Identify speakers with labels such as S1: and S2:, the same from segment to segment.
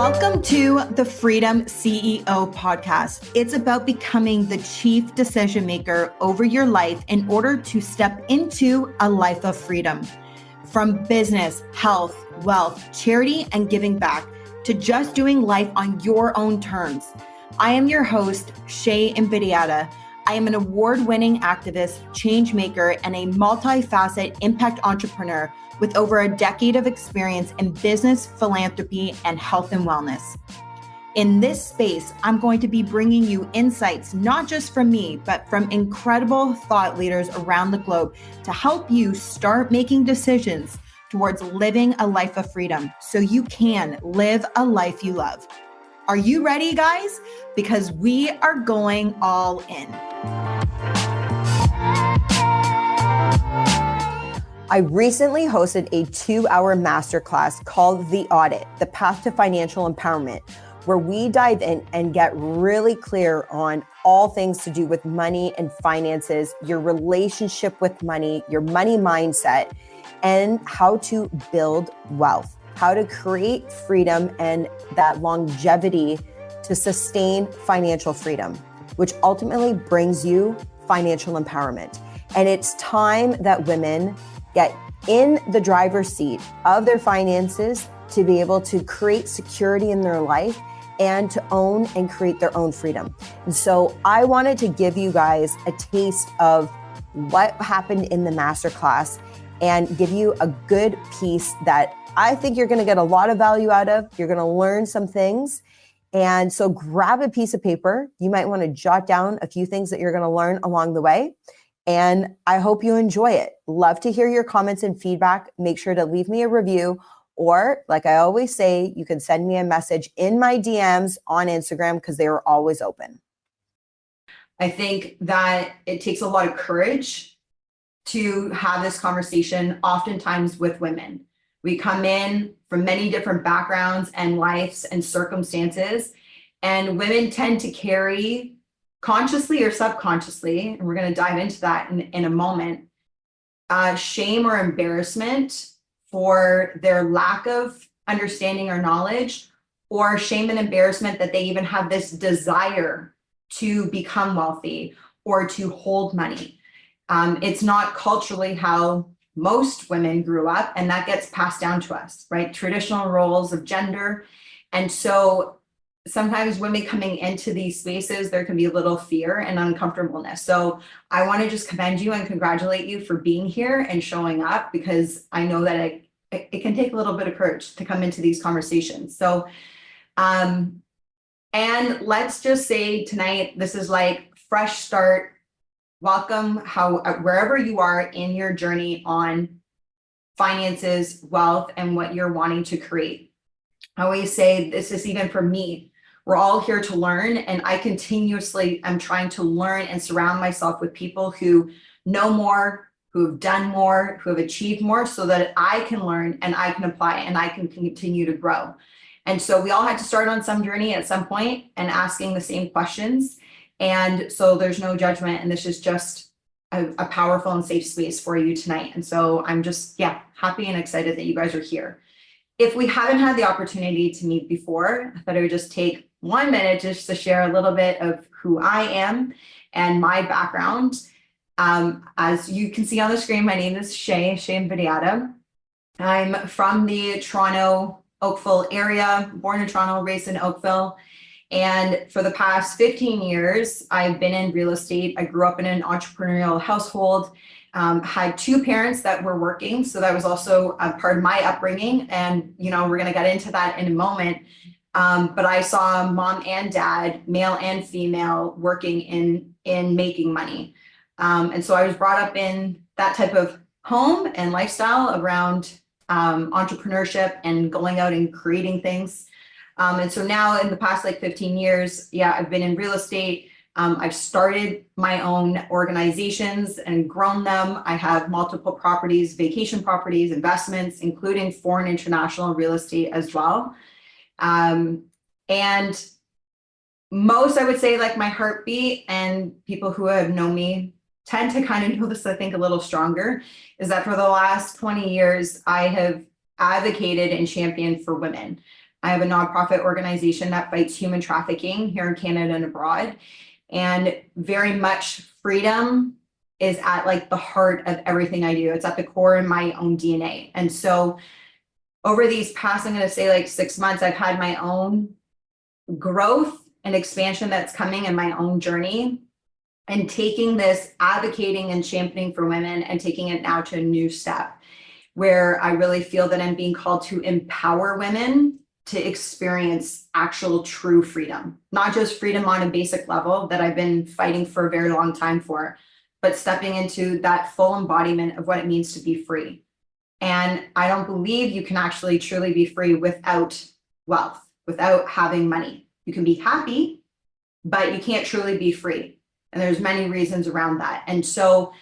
S1: Welcome to the Freedom CEO podcast. It's about becoming the chief decision maker over your life in order to step into a life of freedom. From business, health, wealth, charity, and giving back to just doing life on your own terms. I am your host, Shae. I am an award-winning activist, change maker, and a multifaceted impact entrepreneur with over a decade of experience in business, philanthropy, and health and wellness. In this space, I'm going to be bringing you insights, not just from me, but from incredible thought leaders around the globe to help you start making decisions towards living a life of freedom so you can live a life you love. Are you ready, guys? Because we are going all in. I recently hosted a 2-hour masterclass called The Audit, The Path to Financial Empowerment, where we dive in and get really clear on all things to do with money and finances, your relationship with money, your money mindset, and how to build wealth, how to create freedom and that longevity to sustain financial freedom, which ultimately brings you financial empowerment. And it's time that women get in the driver's seat of their finances to be able to create security in their life and to own and create their own freedom. And so I wanted to give you guys a taste of what happened in the masterclass and give you a good piece that I think you're going to get a lot of value out of. You're going to learn some things. And so grab a piece of paper. You might want to jot down a few things that you're going to learn along the way. And I hope you enjoy it. Love to hear your comments and feedback. Make sure to leave me a review, or like I always say, you can send me a message in my DMs on Instagram because they are always open. I think that it takes a lot of courage to have this conversation, oftentimes with women. We come in from many different backgrounds and lives and circumstances, and women tend to carry, consciously or subconsciously, and we're going to dive into that in a moment, shame or embarrassment for their lack of understanding or knowledge, or shame and embarrassment that they even have this desire to become wealthy or to hold money. It's not culturally how most women grew up, and that gets passed down to us, right? Traditional roles of gender. And so sometimes women coming into these spaces, there can be a little fear and uncomfortableness. So I want to just commend you and congratulate you for being here and showing up, because I know that it can take a little bit of courage to come into these conversations. So, and let's just say tonight, this is like fresh start. Welcome wherever you are in your journey on finances, wealth, and what you're wanting to create. I always say this is even for me. We're all here to learn, and I continuously am trying to learn and surround myself with people who know more, who have done more, who have achieved more, so that I can learn and I can apply and I can continue to grow. And so we all had to start on some journey at some point and asking the same questions. And so there's no judgment, and this is just a powerful and safe space for you tonight. And so I'm just, happy and excited that you guys are here. If we haven't had the opportunity to meet before, I thought I would just take 1 minute just to share a little bit of who I am and my background. As you can see on the screen, my name is Shae Envisioning. I'm from the Toronto, Oakville area, born in Toronto, raised in Oakville. And for the past 15 years, I've been in real estate. I grew up in an entrepreneurial household, had 2 parents that were working. So that was also a part of my upbringing. And, we're going to get into that in a moment. But I saw mom and dad, male and female, working in making money. And so I was brought up in that type of home and lifestyle around entrepreneurship and going out and creating things. And so now in the past 15 years, I've been in real estate. I've started my own organizations and grown them. I have multiple properties, vacation properties, investments, including foreign international real estate as well. And most, I would say, my heartbeat, and people who have known me tend to kind of know this, I think, a little stronger, is that for the last 20 years, I have advocated and championed for women.
S2: I have a nonprofit organization that fights human trafficking here in Canada and abroad. And very much freedom is at like the heart of everything I do. It's at the core in my own DNA. And so over these past, I'm going to say like 6 months, I've had my own growth and expansion that's coming in my own journey, and taking this advocating and championing for women and taking it now to a new step where I really feel that I'm being called to empower women to experience actual true freedom, not just freedom on a basic level that I've been fighting for a very long time for, but stepping into that full embodiment of what it means to be free. And I don't believe you can actually truly be free without wealth, without having money. You can be happy, but you can't truly be free. And there's many reasons around that. And so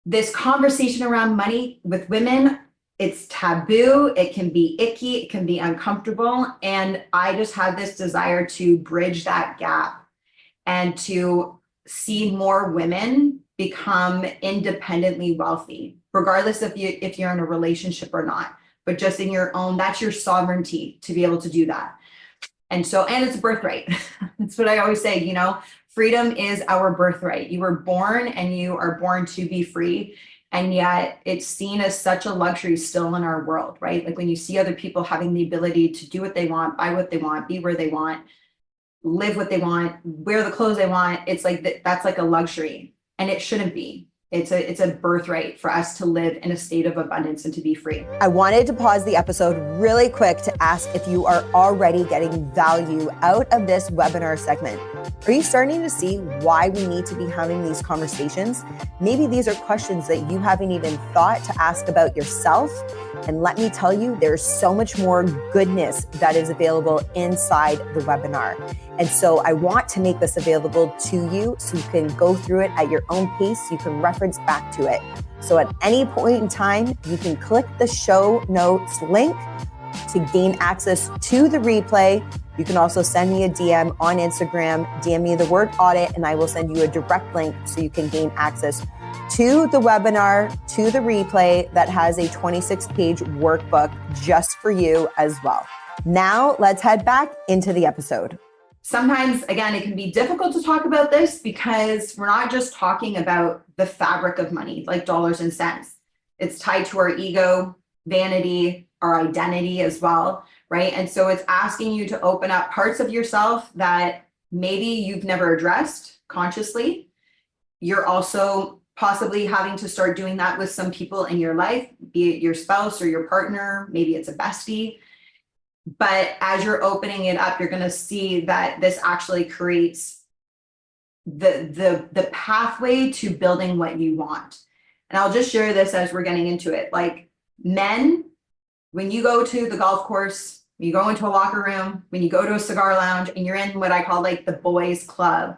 S2: this conversation around money with women, it's taboo, it can be icky, it can be uncomfortable. And I just had this desire to bridge that gap and to see more women become independently wealthy, regardless if you're in a relationship or not, but just in your own, that's your sovereignty to be able to do that. And so, and it's a birthright. That's what I always say, you know, freedom is our birthright. You were born and you are born to be free. And yet it's seen as such a luxury still in our world, right? Like when you see other people having the ability to do what they want, buy what they want, be where they want, live what they want, wear the clothes they want, it's like that's like a luxury, and it shouldn't be. It's a birthright for us to live in a state of abundance and to be free.
S1: I wanted to pause the episode really quick to ask if you are already getting value out of this webinar segment. Are you starting to see why we need to be having these conversations? Maybe these are questions that you haven't even thought to ask about yourself. And let me tell you, there's so much more goodness that is available inside the webinar. And so I want to make this available to you so you can go through it at your own pace. You can reference back to it. So at any point in time, you can click the show notes link to gain access to the replay. You can also send me a DM on Instagram, DM me the word audit, and I will send you a direct link so you can gain access to the webinar, to the replay that has a 26-page workbook just for you as well. Now let's head back into the episode.
S2: Sometimes, again, it can be difficult to talk about this because we're not just talking about the fabric of money, like dollars and cents. It's tied to our ego, vanity, our identity as well, right? And so it's asking you to open up parts of yourself that maybe you've never addressed consciously. You're also possibly having to start doing that with some people in your life, be it your spouse or your partner, maybe it's a bestie. But as you're opening it up, you're going to see that this actually creates the pathway to building what you want. And I'll just share this as we're getting into it. Like men, when you go to the golf course, you go into a locker room, when you go to a cigar lounge and you're in what I call like the boys club,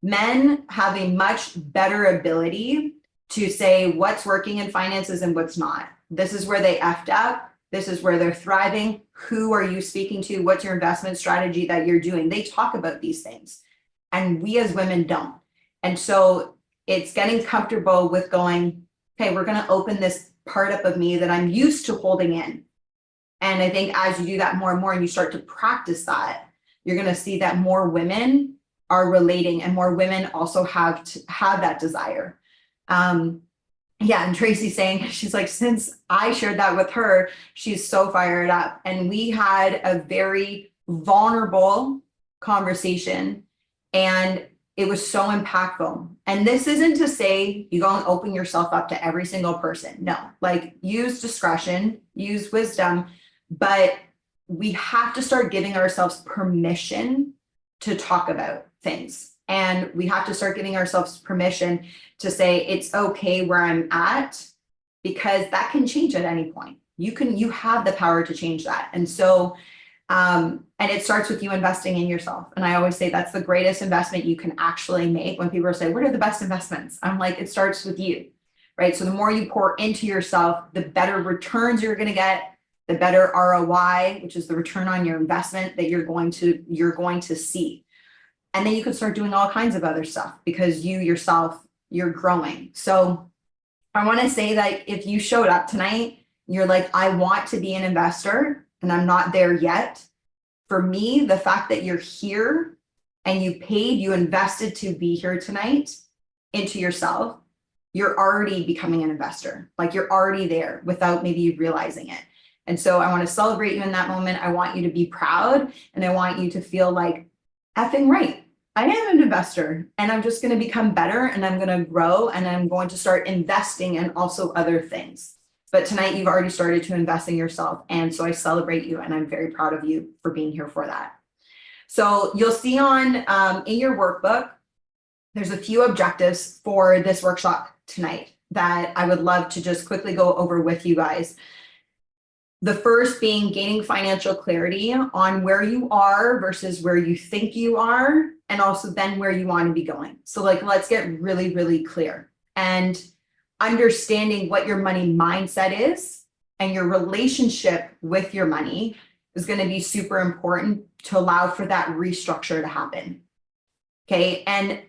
S2: men have a much better ability to say what's working in finances and what's not. This is where they effed up. This is where they're thriving. Who are you speaking to? What's your investment strategy that you're doing? They talk about these things, and we as women don't. And so it's getting comfortable with going, okay, we're going to open this part up of me that I'm used to holding in. And I think as you do that more and more and you start to practice that, you're going to see that more women are relating and more women also have that desire. Yeah, and Tracy's saying, she's like, since I shared that with her, she's so fired up. And we had a very vulnerable conversation and it was so impactful. And this isn't to say you go and open yourself up to every single person. No, like use discretion, use wisdom, but we have to start giving ourselves permission to talk about things. And we have to start giving ourselves permission to say it's okay where I'm at, because that can change at any point. You have the power to change that. And so, and it starts with you investing in yourself. And I always say that's the greatest investment you can actually make. When people say, what are the best investments? I'm like, it starts with you, right? So the more you pour into yourself, the better returns you're going to get, the better ROI, which is the return on your investment that you're going to see. And then you can start doing all kinds of other stuff because you yourself, you're growing. So I want to say that if you showed up tonight, you're like, I want to be an investor. and I'm not there yet. For me, the fact that you're here and you invested to be here tonight into yourself, you're already becoming an investor. Like you're already there without maybe you realizing it. And so I want to celebrate you in that moment. I want you to be proud, and I want you to feel like effing right. I am an investor, and I'm just going to become better, and I'm going to grow, and I'm going to start investing in also other things. But tonight you've already started to invest in yourself. And so I celebrate you, and I'm very proud of you for being here for that. So you'll see on in your workbook, there's a few objectives for this workshop tonight that I would love to just quickly go over with you guys. The first being gaining financial clarity on where you are versus where you think you are, and also then where you want to be going. So like, let's get really, really clear, and understanding what your money mindset is and your relationship with your money is going to be super important to allow for that restructure to happen. Okay. And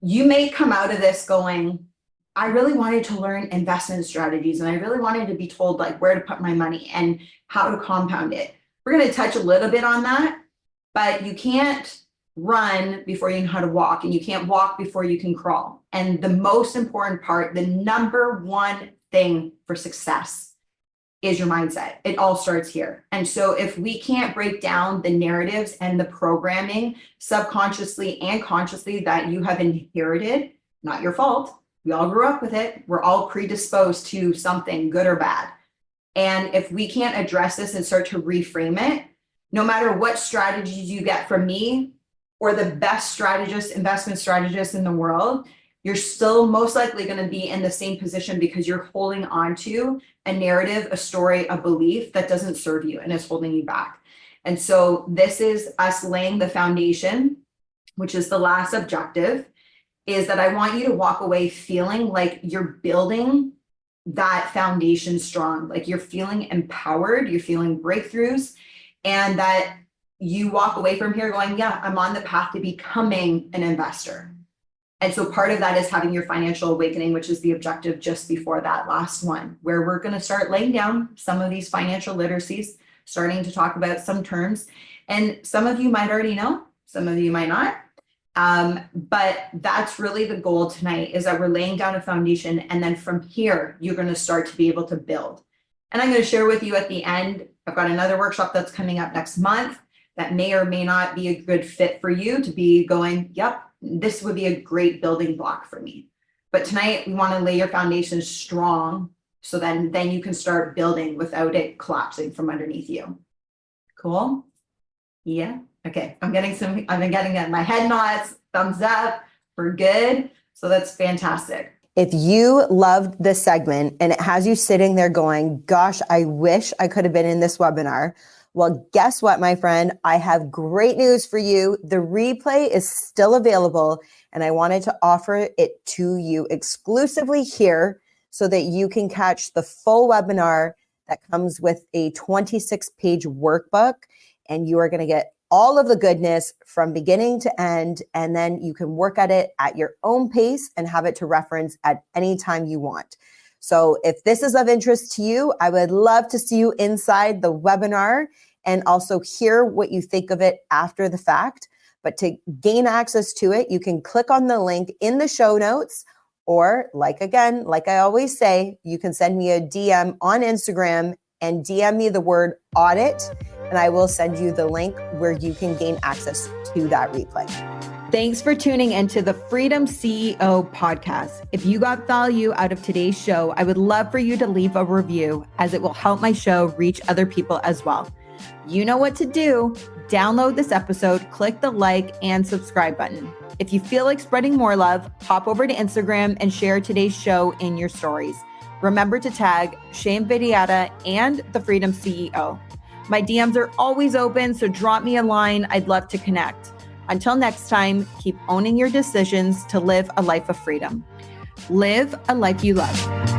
S2: you may come out of this going, I really wanted to learn investment strategies, and I really wanted to be told like where to put my money and how to compound it. We're going to touch a little bit on that, but you can't run before you know how to walk, and you can't walk before you can crawl. And the most important part, the number one thing for success is your mindset. It all starts here. And so if we can't break down the narratives and the programming subconsciously and consciously that you have inherited, not your fault, we all grew up with it. We're all predisposed to something good or bad. And if we can't address this and start to reframe it, no matter what strategies you get from me or the best strategist, investment strategist in the world, you're still most likely going to be in the same position because you're holding on to a narrative, a story, a belief that doesn't serve you and is holding you back. And so this is us laying the foundation, which is the last objective, is that I want you to walk away feeling like you're building that foundation strong, like you're feeling empowered, you're feeling breakthroughs, and that you walk away from here going, yeah, I'm on the path to becoming an investor. And so part of that is having your financial awakening, which is the objective just before that last one, where we're going to start laying down some of these financial literacies, starting to talk about some terms. And some of you might already know, some of you might not. But that's really the goal tonight, is that we're laying down a foundation. And then from here, you're going to start to be able to build. And I'm going to share with you at the end, I've got another workshop that's coming up next month that may or may not be a good fit for you to be going, yep, this would be a great building block for me. But tonight we want to lay your foundation strong, so then you can start building without it collapsing from underneath you. Cool? Yeah. Okay. I've been getting my head nods, thumbs up. We're good. So that's fantastic.
S1: If you loved this segment and it has you sitting there going, gosh, I wish I could have been in this webinar. Well, guess what, my friend? I have great news for you. The replay is still available, and I wanted to offer it to you exclusively here so that you can catch the full webinar that comes with a 26-page workbook, and you are going to get all of the goodness from beginning to end, and then you can work at it at your own pace and have it to reference at any time you want. So if this is of interest to you, I would love to see you inside the webinar and also hear what you think of it after the fact. But to gain access to it, you can click on the link in the show notes, or like I always say, you can send me a DM on Instagram and DM me the word audit, and I will send you the link where you can gain access to that replay. Thanks for tuning into the Freedom CEO podcast. If you got value out of today's show, I would love for you to leave a review, as it will help my show reach other people as well. You know what to do. Download this episode, click the like and subscribe button. If you feel like spreading more love, hop over to Instagram and share today's show in your stories. Remember to tag Shae Vidiata and the Freedom CEO. My DMs are always open, so drop me a line. I'd love to connect. Until next time, keep owning your decisions to live a life of freedom. Live a life you love.